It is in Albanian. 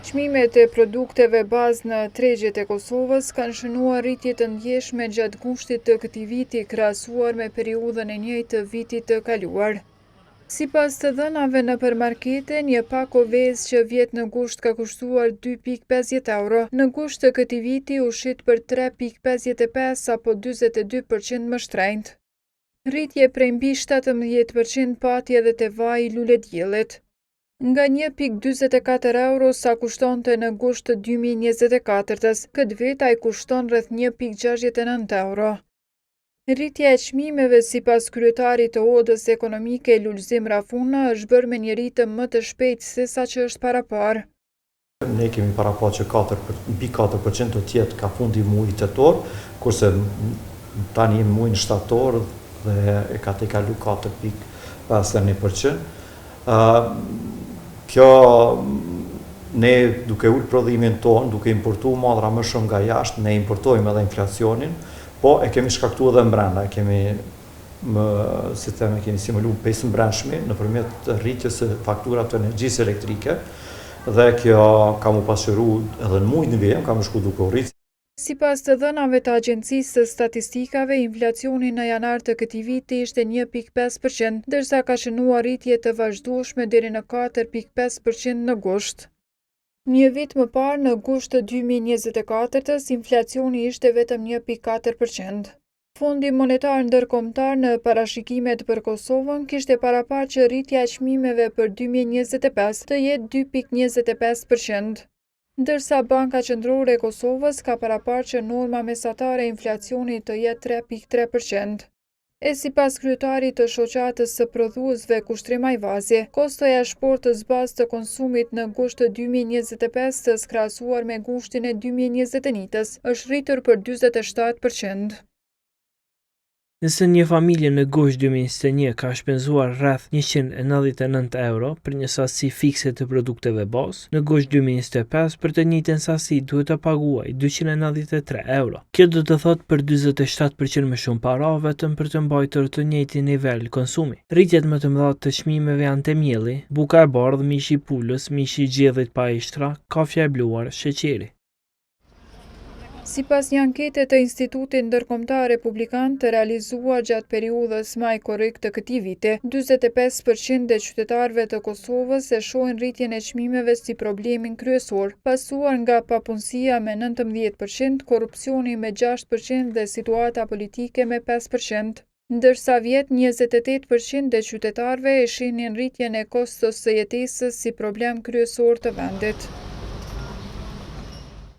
Çmimet e produkteve bazë në tregjet e Kosovës kanë shënuar rritje të ndjeshme gjatë gushtit të këtij viti krahasuar me periudhën e njëjtë të vitit të kaluar. Sipas të dhënave nëpër markete, një pak ovezë që vjet në gusht ka kushtuar 2,50 euro, në gusht të këtij viti u shit për 3,55 apo 42% më shtrenjtë. Rritje prej mbi 17% pati edhe te vaji i lulediellit. Nga 1,44 euro sa kushtonte në gusht të 2024-s, këtë vit ai kushton rreth 1,69 euro. Rritja e çmimeve sipas kryetarit të Odës Ekonomike Lulzim Rafuna është bërë me një ritëm më të shpejtë se sa që është parapar. Ne kemi parapar që mbi 4% të tjetë ka fundi muajit tetor, kurse tani jemi muajin shtator dhe e ka tejkalu 4,51%. Kjo ne duke ullë prodhimin tonë, duke importu madhra më shumë nga jashtë, ne importojmë edhe inflacionin, po e kemi shkaktu edhe mbrenda, kemi simulu pesë mbrendshmi nëpërmjet rritjes së fakturave të energjisë elektrike dhe kjo ka mu pasqyru edhe në muajin e vijim, ka më shku duke u rritë. Sipas të dhënave të Agjencisë së Statistikave, inflacioni në janar të këtij viti ishte 1,5%, ndërsa ka shënuar rritje të vazhdueshme deri në 4,5% në gusht. Një vit më parë, në gusht të 2024-s, inflacioni ishte vetëm 1,4%. Fondi Monetar Ndërkombëtar në parashikimet për Kosovën kishte parapar që rritja e çmimeve për 2025 të jetë 2,25%. Ndërsa Banka Qendrore e Kosovës ka parapar që norma mesatare e inflacionit të jetë 3,3%. E sipas kryetarit të shoqatës së prodhuesve Kushtrim Ajvazi, kostoja e shportës bazë të konsumit në gusht të 2025-s krahasuar me gushtin e 2021-s është rritur për 47%. Nëse një familje në gusht 2021 ka shpenzuar rreth 199 euro për një sasi fikse të produkteve bazë, në gusht 2025 për të njëjtën sasi duhet të paguaj 293 euro. Kjo do të thotë për 47% më shumë para vetëm për të mbajtur të njëjtin nivel konsumi. Rritjet më të mëdha të çmimeve janë temjelli, buka e bardhë, mishi i pulës, mishi i gjellit pa ishtra, kafja e bluar, sheqeri. Sipas një ankete të Institutit Ndërkombëtar Republikan të realizuar gjatë periudhës maj-korrik të këtij viti, 45% e qytetarëve të Kosovës e shohin rritjen e çmimeve si problemin kryesor, pasuar nga papunësia me 19%, korrupsioni me 6% dhe situata politike me 5%. Ndërsa vjet 28% e qytetarëve e shihnin rritjen e kostos së jetesës si problem kryesor të vendit.